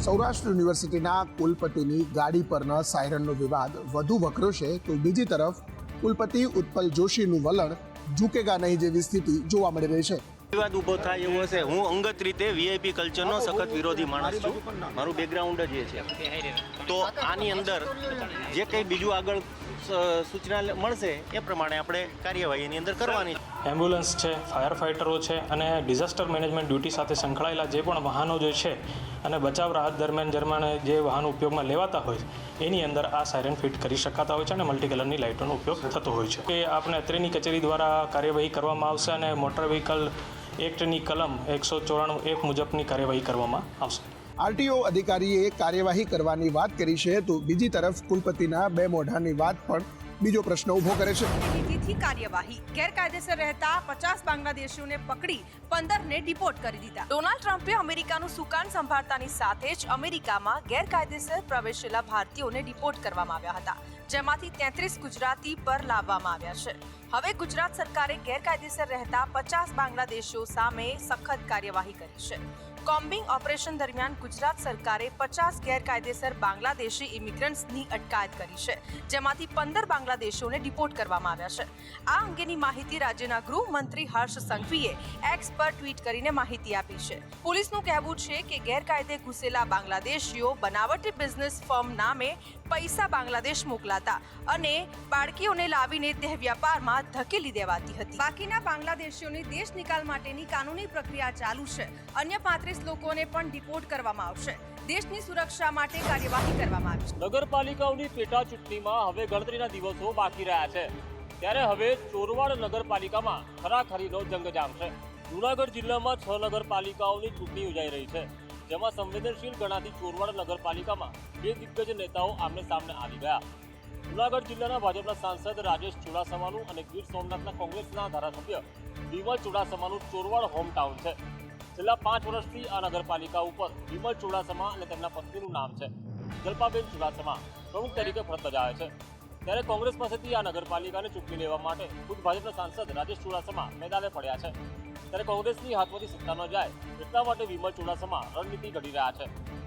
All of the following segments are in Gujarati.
સૌરાષ્ટ્ર યુનિવર્સિટીના કુલપતિની ગાડી પરના સાયરનનો વિવાદ વધુ વકરો છે તો બીજી તરફ કુલપતિ ઉત્પલ જોશીનું વલણ ઝૂકેગા નહીં જેવી સ્થિતિ જોવા મળી રહી છે. વિવાદ ઊભો થાય એવો છે. હું અંગત રીતે વીઆઈપી કલ્ચરનો સખત વિરોધી માણસ છું. મારું બેકગ્રાઉન્ડ જ એ છે. તો આની અંદર જે કંઈ બીજું આગળ સૂચના મળશે એ પ્રમાણે આપણે કાર્યવાહી એની અંદર કરવાની. એમ્બ્યુલન્સ છે, ફાયર ફાઇટરો છે અને ડિઝાસ્ટર મેનેજમેન્ટ ડ્યુટી સાથે સંકળાયેલા જે પણ વાહનો જે છે અને બચાવ રાહત દરમિયાન જે વાહનો ઉપયોગમાં લેવાતા હોય એની અંદર આ સાયરન ફિટ કરી શકાતા હોય છે અને મલ્ટી કલરની લાઇટોનો ઉપયોગ થતો હોય છે. કે આપણે અત્રેની કચેરી દ્વારા કાર્યવાહી કરવામાં આવશે અને મોટર વ્હીકલ એક્ટની કલમ 194(1) મુજબની કાર્યવાહી કરવામાં આવશે. આરટીઓ અધિકારીએ કાર્યવાહી કરવાની વાત કરી છે તો બીજી તરફ કુલપતિના બે મોઢાની વાત પણ બીજો પ્રશ્ન ઉભો કરે છે. નીતિથી કાર્યવાહી ગેરકાયદેસર રહેતા 50 બાંગ્લાદેશીઓને પકડી 15ને ડિપોર્ટ કરી દીધા. ડોનાલ્ડ ટ્રમ્પે અમેરિકાનું સુકાન સંભાળતાની સાથે જ અમેરિકામાં ગેરકાયદેસર પ્રવેશેલા ભારતીયોને ડિપોર્ટ કરવામાં આવ્યા હતા, જેમાંથી 33 ગુજરાતી પર લાવવામાં આવ્યા છે. હવે ગુજરાત સરકારે ગેરકાયદેસર રહેતા 50 બાંગ્લાદેશીઓ સામે સખત કાર્યવાહી કરી છે. કોમ્બિંગ ઓપરેશન દરમિયાન ગુજરાત સરકારે 50 ગેરકાયદેસર બાંગ્લાદેશી ઇમિગ્રન્ટ્સની અટકાયત કરી છે, જેમાંથી 15 બાંગ્લાદેશીઓને ડિપોર્ટ કરવામાં આવ્યા છે. આ અંગેની માહિતી રાજ્યના ગૃહમંત્રી હર્ષ સંઘવીએ એક્સ પર ટ્વીટ કરીને માહિતી આપી છે. પોલીસનું કહેવું છે કે ગેરકાયદે ઘૂસેલા બાંગ્લાદેશીઓ બનાવટી બિઝનેસ ફર્મ નામે પૈસા બાંગ્લાદેશ મોકલાતા અને બાળકીઓને લાવીને દેહ વ્યાપારમાં ધકેલી દેવાતી હતી. બાકીના બાંગ્લાદેશીઓની દેશ નિકાલ માટેની કાનૂની પ્રક્રિયા ચાલુ છે. અન્ય 35 લોકોને પણ ડિપોર્ટ કરવામાં આવશે. દેશની સુરક્ષા માટે કાર્યવાહી કરવામાં આવી છે. નગરપાલિકાઓની પેટા ચૂંટણીમાં હવે ગણતરીના દિવસો બાકી રહ્યા છે, ત્યારે હવે ચોરવાડ નગરપાલિકામાં ખરાખરીનો જંગ જામશે. જૂનાગઢ જિલ્લામાં 6 નગરપાલિકાઓની ચૂંટણી યોજાઈ રહી છે, જેમાં સંવેદનશીલ ગણાતી ચોરવાડ નગરપાલિકામાં બે દિગ્ગજ નેતાઓ આમને સામને આવી ગયા. જૂનાગઢ જિલ્લાના ભાજપના સાંસદ રાજેશ ચુડાસમાનું અને ગીર સોમનાથના કોંગ્રેસના ધારાસભ્ય વિમલ ચુડાસમાનું ચોરવાડ હોમટાઉન છે. છેલ્લા 5 વર્ષથી આ નગરપાલિકા ઉપર વિમલ ચુડાસમા અને તેમના પત્નીનું નામ છે. જલ્પાબેન ચુડાસમા પ્રમુખ તરીકે ફરજ બજાવે છે. ત્યારે કોંગ્રેસ પાસેથી આ નગરપાલિકાને ચૂંટણી લેવા માટે ખુદ ભાજપના સાંસદ રાજેશ ચુડાસમા મેદાને પડ્યા છે. ત્યારે કોંગ્રેસની હાથમાંથી સત્તા ન જાય એટલા માટે વિમલ ચુડાસમા રણનીતિ ઘડી રહ્યા છે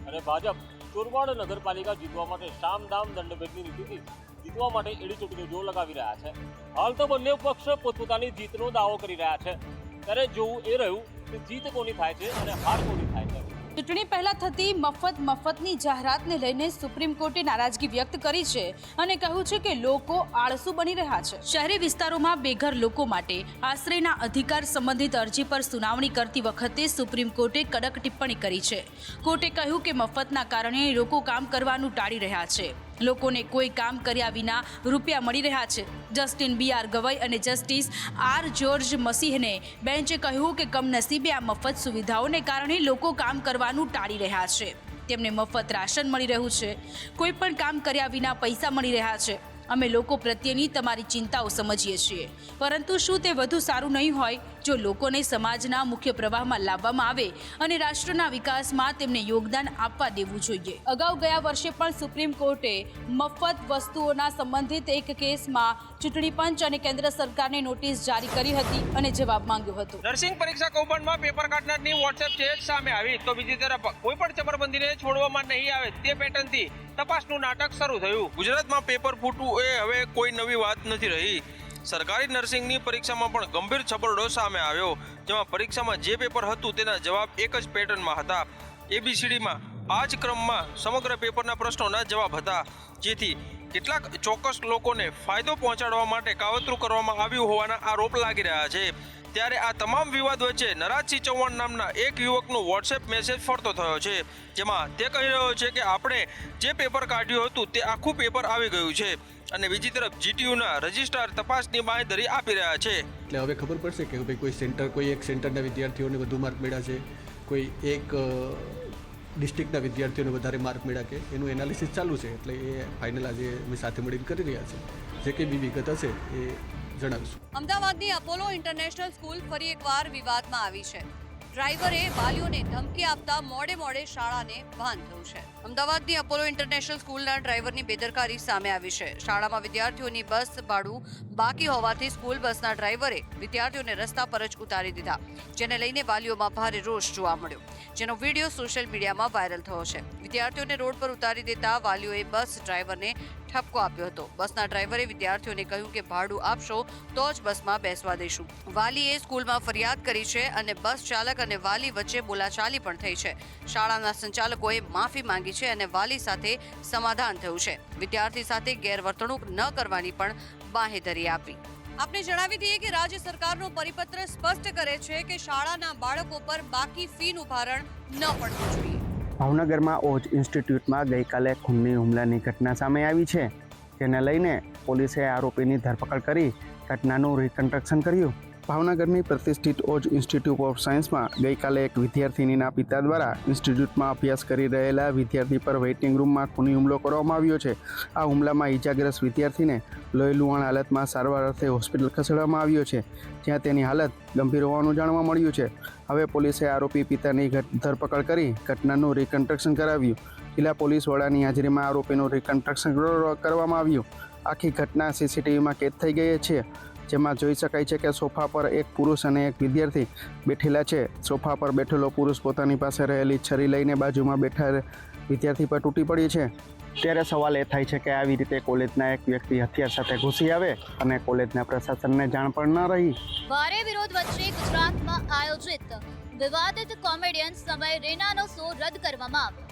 અને ભાજપ ચોરવાડ નગરપાલિકા જીતવા માટે સામદામ દંડભેદની નીતિથી જીતવા માટે એડી ચૂંટણીઓ જોર લગાવી રહ્યા છે. હાલ તો બંને પક્ષ પોતપોતાની જીતનો દાવો કરી રહ્યા છે, ત્યારે જોવું એ રહ્યું કે જીત કોની થાય છે અને હાર કોની થાય છે. ચૂંટણી પહેલા થતી મફતની જાહેરાતને લઈને સુપ્રીમ કોર્ટે નારાજગી વ્યક્ત કરી છે અને કહ્યું છે કે લોકો આળસુ બની રહ્યા છે. શહેરી વિસ્તારોમાં બેઘર લોકો માટે આશ્રયના અધિકાર સંબંધિત અરજી પર સુનાવણી કરતી વખતે સુપ્રીમ કોર્ટે કડક ટિપ્પણી કરી છે. કોર્ટે કહ્યું કે મફતના કારણે લોકો કામ કરવાનું ટાળી રહ્યા છે. લોકોને કોઈ કામ કર્યા વિના રૂપિયા મળી રહ્યા છે. Justice B.R. ગવઈ અને જસ્ટિસ R. જ્યોર્જ મસીહને બેન્ચે કહ્યું કે કમનસીબે આ મફત સુવિધાઓને કારણે લોકો કામ કરવાનું ટાળી રહ્યા છે. તેમને મફત રાશન મળી રહ્યું છે, કોઈ પણ કામ કર્યા વિના પૈસા મળી રહ્યા છે. અમે લોકો પ્રત્યેની તમારી ચિંતાઓ સમજીએ છીએ, પરંતુ શું તે વધુ સારું નહીં હોય જો લોકોને સમાજના મુખ્ય પ્રવાહમાં લાવવામાં આવે અને રાષ્ટ્રના વિકાસમાં તેમને યોગદાન આપવા દેવું જોઈએ. અગાઉ ગયા વર્ષે પણ સુપ્રીમ કોર્ટે મફત વસ્તુઓના સંબંધિત એક કેસમાં ચૂંટણી પંચ અને કેન્દ્ર સરકારને નોટિસ જારી કરી હતી અને જવાબ માંગ્યો હતો. નર્સિંગ પરીક્ષા કૌભાંડમાં પેપર કાઢનારની વોટ્સએપ ચેટ સામે આવી તો બીજી તરફ કોઈ પણ ચમરબંધીને છોડવામાં નહીં આવે તે પેટર્નથી તપાસનું નાટક શરૂ થયું. ગુજરાતમાં પેપર ફૂટવું એ હવે કોઈ નવી વાત નથી રહી. સરકારી નર્સિંગની પરીક્ષામાં પણ ગંભીર છબરડો સામે આવ્યો, જેમાં પરીક્ષામાં જે પેપર હતું તેના જવાબ એક જ પેટર્નમાં હતા. ABCDમાં આ જ ક્રમમાં સમગ્ર પેપરના પ્રશ્નોના જવાબ હતા, જેથી કેટલાક ચોક્કસ લોકોને ફાયદો પહોંચાડવા માટે કાવતરું કરવામાં આવ્યું હોવાના આરોપ લાગી રહ્યા છે. ત્યારે આ તમામ વિવાદ વચ્ચે નરાજસિંહ ચૌહાણ નામના એક યુવકનો વોટ્સએપ મેસેજ ફરતો થયો છે, જેમાં તે કહી રહ્યો છે કે આપણે જે પેપર કાઢ્યું હતું તે આખું પેપર આવી ગયું છે અને બીજી તરફ GTUના રજિસ્ટ્રાર તપાસની બાંયધરી આપી રહ્યા છે. એટલે હવે ખબર પડશે કે ભાઈ કોઈ એક સેન્ટરના વિદ્યાર્થીઓને વધુ માર્ક મળ્યા છે, કોઈ એક ડિસ્ટ્રિક્ટના વિદ્યાર્થીઓને વધારે માર્ક મળ્યા કે એનું એનાલિસિસ ચાલુ છે. એટલે એ ફાઇનલ આજે અમે સાથે મળીને કરી રહ્યા છે. જે કંઈ બી વિગત હશે એ જણાવીશું. અમદાવાદની અપોલો ઇન્ટરનેશનલ સ્કૂલ ફરી એકવાર વિવાદમાં આવી છે. ડ્રાઈવરે વાલીઓને ધમકી આપતા મોડે શાળાને ભાન થયું છે. અમદાવાદની અપોલો ઇન્ટરનેશનલ સ્કૂલના ડ્રાઈવરની બેદરકારી સામે આવી છે. શાળામાં વિદ્યાર્થીઓની બસ ભાડું બાકી હોવાથી સ્કૂલ બસના ડ્રાઈવરે વિદ્યાર્થીઓને રસ્તા પર જ ઉતારી દીધા, જેને લઈને વાલીઓમાં ભારે રોષ જોવા મળ્યો, જેનો વિડીયો સોશિયલ મીડિયામાં વાયરલ થયો છે. વિદ્યાર્થીઓને રોડ પર ઉતારી દેતા વાલીઓએ બસ ડ્રાઈવરને ઠપકો આપ્યો હતો. બસના ડ્રાઈવરે વિદ્યાર્થીઓને કહ્યું કે ભાડું આપશો તો જ બસમાં બેસવા દઈશું. વાલીએ સ્કૂલમાં ફરિયાદ કરી છે અને બસ ચાલક અને વાલી વચ્ચે બોલાચાલી પણ થઈ છે. શાળાના સંચાલકોએ માફી માંગી છે અને વાલી સાથે સમાધાન થયું છે. વિદ્યાર્થી સાથે ગેરવર્તણૂક ન કરવાની પણ બાંહેધરી આપી. આપને જણાવી દઈએ કે રાજ્ય સરકારનો પરિપત્ર સ્પષ્ટ કરે છે કે શાળાના બાળકો પર બાકી ફીનું ભારણ ન પડવું જોઈએ. ભાવનગરમાં ઓજ ઇન્સ્ટિટ્યૂટમાં ગઈકાલે ખૂનની હુમલાની ઘટના સામે આવી છે, જેને લઈને પોલીસે આરોપીની ધરપકડ કરી ઘટનાનું રિકન્સ્ટ્રક્શન કર્યું. ભાવનગરની પ્રતિષ્ઠિત ઓજ ઇન્સ્ટિટ્યૂટ ઓફ સાયન્સમાં ગઈકાલે એક વિદ્યાર્થિનીના પિતા દ્વારા ઇન્સ્ટિટ્યૂટમાં અભ્યાસ કરી રહેલા વિદ્યાર્થી પર વેઇટિંગ રૂમમાં ખૂની હુમલો કરવામાં આવ્યો છે. આ હુમલામાં ઇજાગ્રસ્ત વિદ્યાર્થીને લોહી લુહાણ હાલતમાં સારવાર અર્થે હોસ્પિટલ ખસેડવામાં આવ્યો છે, જ્યાં તેની હાલત ગંભીર હોવાનું જાણવા મળ્યું છે. હવે પોલીસે આરોપી પિતાની ધરપકડ કરી ઘટનાનું રિકન્સ્ટ્રક્શન કરાવ્યું. જિલ્લા પોલીસ વડાની હાજરીમાં આરોપીનું રિકન્સ્ટ્રક્શન કરવામાં આવ્યું. આખી ઘટના સીસીટીવીમાં કેદ થઈ ગઈ છે, જેમાં જોઈ શકાય છે કે સોફા પર એક પુરુષ અને એક વિદ્યાર્થી બેઠેલા છે. સોફા પર બેઠેલો પુરુષ પોતાની પાસે રહેલી છરી લઈને બાજુમાં બેઠા વિદ્યાર્થી પર તૂટી પડી છે. ત્યારે સવાલ એ થાય છે કે આવી રીતે કોલેજના એક વ્યક્તિ હથિયાર સાથે ઘૂસી આવે અને કોલેજના પ્રશાસનને જાણ પણ ન રહી. ભારે વિરોધ વચ્ચે ગુજરાતમાં આયોજિત વિવાદિત કોમેડિયન સમય રૈનાનો શો રદ કરવામાં આવ્યો.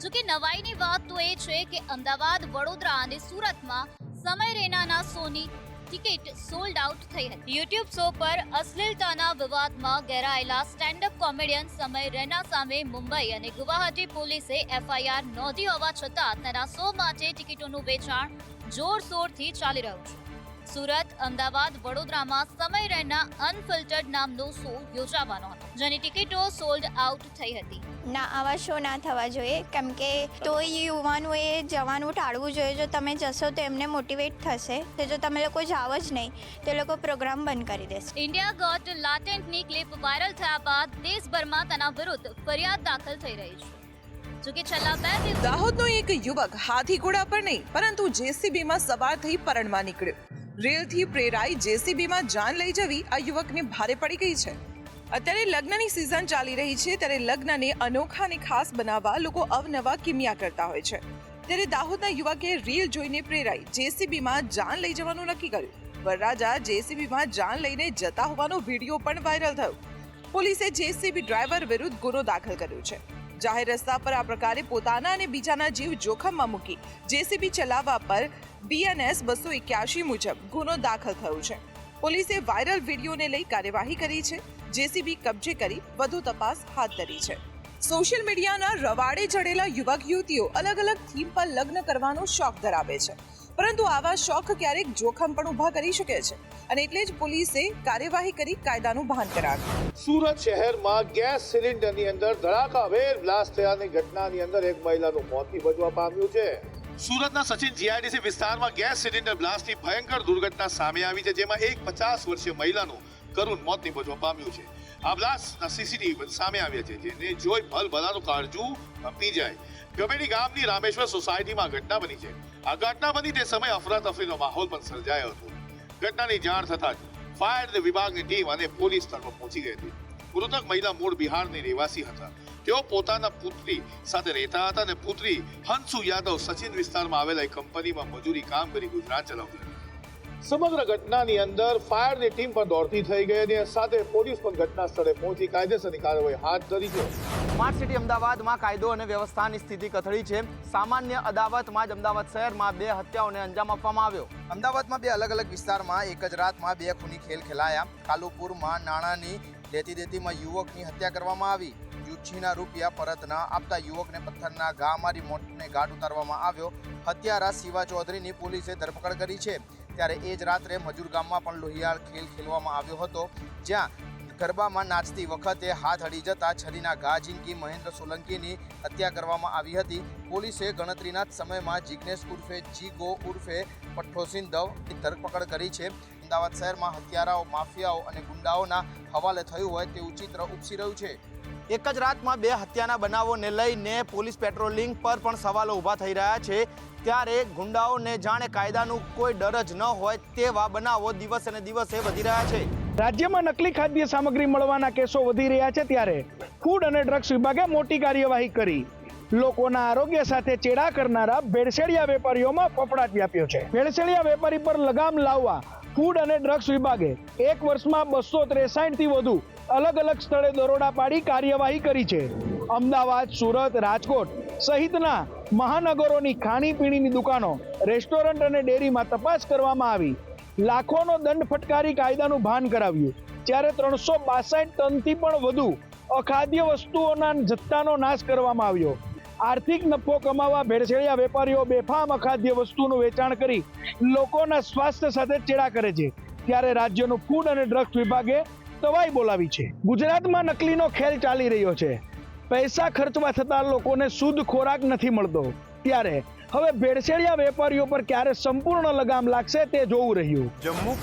જોકે નવાઈની વાત તો એ છે કે અમદાવાદ, વડોદરા અને સુરતમાં સમય રૈનાના શોની ટિકિટ સોલ્ડ આઉટ થઈ હતી. યુટ્યુબ શો પર અશ્લીલતાના વિવાદમાં ઘેરાયેલા સ્ટેન્ડઅપ કોમેડિયન સમય રૈના સામે મુંબઈ અને ગુવાહાટી પોલીસે FIR નોંધી હોવા છતાં તેના શો માટે ટિકિટોનું વેચાણ જોરશોરથી ચાલી રહ્યું છે. સુરત, અમદાવાદ, વડોદરામાં સમય રૈના અનફિલ્ટર્ડ નામનો શો યોજાવાનો હતો, જેની ટિકિટો સોલ્ડ આઉટ થઈ હતી. ના, આવા શો ના થવા જોઈએ, કેમ કે તો યુવાનોએ જવાનું ટાળવું જોઈએ. જો તમે જશો તો એમને મોટિવેટ થશે, તો જો તમે લોકો જાવ જ નહીં તો એ લોકો પ્રોગ્રામ બંધ કરી દેશે. ઇન્ડિયા ગોટ લેટેન્ટની ક્લિપ વાયરલ થયા બાદ દેશભરમાં તેના વિરુદ્ધ ફરિયાદ દાખલ થઈ રહી છે. જોકે છેલ્લા 2 દિવસ દાહોદનો એક યુવક હાથી ઘોડા પર નહીં પરંતુ જેસીબીમાં સવાર થઈ પરણમાં નીકળ્યો. રેલથી પ્રેરાઈ જેસીબીમાં જાન લઈ જવી આ યુવકને ભારે પડી ગઈ છે. અત્યારે લગ્નની સિઝન ચાલી રહી છે, ત્યારે લગ્નને અનોખા અને ખાસ બનાવવા લોકો અવનવા કિમિયા કરતા હોય છે. ત્યારે દાહોદના યુવકે રીલ જોઈને પ્રેરાઈ જેસીબીમાં જાન લઈ જવાનું નક્કી કર્યું. વરરાજા જેસીબીમાં જાન લઈને જતા હોવાનો વિડીયો પણ વાયરલ થયો. પોલીસે જેસીબી ડ્રાઈવર વિરુદ્ધ ગુનો દાખલ કર્યો છે. જાહેર રસ્તા પર આ પ્રકારે પોતાના અને બીજાના જીવ જોખમમાં મૂકી જેસીબી ચલાવવા પર BNS 281 મુજબ ગુનો દાખલ થયો છે. પોલીસે વાયરલ વિડીયોને લઈ કાર્યવાહી કરી છે. જેસીબી કબજે કરી વધુ તપાસ હાથ ધરી છે. સોશિયલ મીડિયાના રવાડે ચડેલા યુવક યુવતીઓ અલગ અલગ થીમ પર લગ્ન કરવાનો શોખ ધરાવે છે, પરંતુ આવા શોખ ક્યારેક જોખમ પણ ઊભા કરી શકે છે અને એટલે જ પોલીસે કાર્યવાહી કરી કાયદાનું ભાન કરાવ્યું. સુરત શહેરમાં ગેસ સિલિન્ડરની અંદર ધડાકાભેર બ્લાસ્ટ થયાની ઘટનાની અંદર એક મહિલાનું મોત નિપજવા પામ્યું છે. સુરતના સચિન GIDC વિસ્તારમાં ગેસ સિલિન્ડર બ્લાસ્ટની ભયંકર દુર્ઘટના સામે આવી છે, જેમાં એક 50 વર્ષીય મહિલાનું કરુણ મોત નિપજવા પામ્યું છે. આ બ્લાસ્ટના CCTV સામે આવ્યા છે, જેને જોઈ ભલભલાનું કાળજું કંપી જાય. ગમેડી ગામની રામેશ્વર સોસાયટીમાં ઘટના બની છે. આ ઘટના બની તે સમયે અફરાતફરીનો માહોલ પણ સર્જાયો હતો. ઘટનાની જાણ થતાં જ ફાયર વિભાગની ટીમ અને પોલીસ સ્થળ પર પહોંચી ગઈ હતી. મૃતક મહિલા મૂળ બિહારની રહેવાસી હતા. તેઓ પોતાના પુત્રી સાથે રહેતા હતા અને પુત્રી હંસુ યાદવ સચિન વિસ્તારમાં આવેલા એક કંપનીમાં મજૂરી કામ કરી ગુજરાન ચલાવતી હતી. સમગ્ર ઘટનાની અંદર ફાયરની ટીમ પણ દોડતી થઈ ગઈ અને સાથે પોલીસ પણ ઘટના સ્થળે પહોંચી કાયદેસરની કાર્યવાહી હાથ ધરી છે. સ્માર્ટ સિટી અમદાવાદમાં કાયદો અને વ્યવસ્થાની સ્થિતિ કથળી છે. સામાન્ય અદાવતમાં જ અમદાવાદ શહેરમાં 2 હત્યાઓને અંજામ આપવામાં આવ્યો. અમદાવાદમાં 2 અલગ અલગ વિસ્તારમાં એક જ રાતમાં 2 ખૂની ખેલ ખેલાયા. કાલુપુરમાં નાણાંની લેતી દેતીમાં યુવકની હત્યા કરવામાં આવી. જુચ્છીના રૂપિયા પરત ન આપતા યુવકને પથ્થરના ઘા મારી મોતને ઘાટ ઉતારવામાં આવ્યો. હત્યારા શિવા ચૌધરીની પોલીસે ધરપકડ કરી છે. ત્યારે એ જ રાત્રે મજૂર ગામમાં પણ લોહિયાળ ખેલ ખેલવામાં આવ્યો હતો, જ્યાં ગરબામાં નાચતી વખતે હાથ અડી જતા છરીના ઘા ઝીંકી મહેન્દ્ર સોલંકીની હત્યા કરવામાં આવી હતી. પોલીસે ગણતરીના જ સમયમાં જિગ્નેશ ઉર્ફે જીગો ઉર્ફે પઠ્ઠોસિન દવની ધરપકડ કરી છે. અમદાવાદ શહેરમાં હત્યારાઓ, માફિયાઓ અને ગુંડાઓના હવાલે થયું હોય તેવું ચિત્ર ઉપસી રહ્યું છે. એક જ રાતમાં 2 હત્યાના બનાવોને લઈને પોલીસ પેટ્રોલિંગ પર પણ સવાલો ઊભા થઈ રહ્યા છે. ત્યારે ગુંડાઓને જાણે કાયદાનું કોઈ ડર જ ન હોય તેવા બનાવો દિવસે ને દિવસે વધી રહ્યા છે. રાજ્યમાં નકલી ખાદ્ય સામગ્રી મળવાના કેસો વધી રહ્યા છે ત્યારે ફૂડ અને ડ્રગ્સ વિભાગે મોટી કાર્યવાહી કરી લોકોના આરોગ્ય સાથે ચેડા કરનારા ભેળસેળિયા વેપારીઓમાં ફફડાટ વ્યાપ્યો છે. ભેળસેળિયા વેપારી પર લગામ લાવવા ફૂડ અને ડ્રગ્સ વિભાગે 1 વર્ષમાં 263 થી વધુ અલગ અલગ સ્થળે દરોડા પાડી કાર્યવાહી કરી છે. અમદાવાદ, સુરત, રાજકોટ સહિતના મહાનગરોની ખાણીપીણીની દુકાનો, રેસ્ટોરન્ટ અને ડેરીમાં તપાસ કરવામાં આવી. લાખોનો દંડ ફટકારી કાયદાનું ભાન કરાવ્યું. જ્યારે 362 ટનથી પણ વધુ અખાદ્ય વસ્તુઓના જથ્થાનો નાશ કરવામાં આવ્યો. આર્થિક નફો કમાવા ભેળસેળિયા વેપારીઓ બેફામ અખાદ્ય વસ્તુનું વેચાણ કરી લોકોના સ્વાસ્થ્ય સાથે ચેડા કરે છે. ત્યારે રાજ્યનું ફૂડ અને ડ્રગ્સ વિભાગે તવાઈ બોલાવી છે. ગુજરાતમાં નકલીનો ખેલ ચાલી રહ્યો છે. પૈસા ખર્ચવા થતાં લોકોને શુદ્ધ ખોરાક નથી મળતો. ત્યારે હવે ભેળસેળિયા વેપારીઓ પર ક્યારે સંપૂર્ણ લગામ લાગશે તે જોવું રહ્યું. જમ્મુ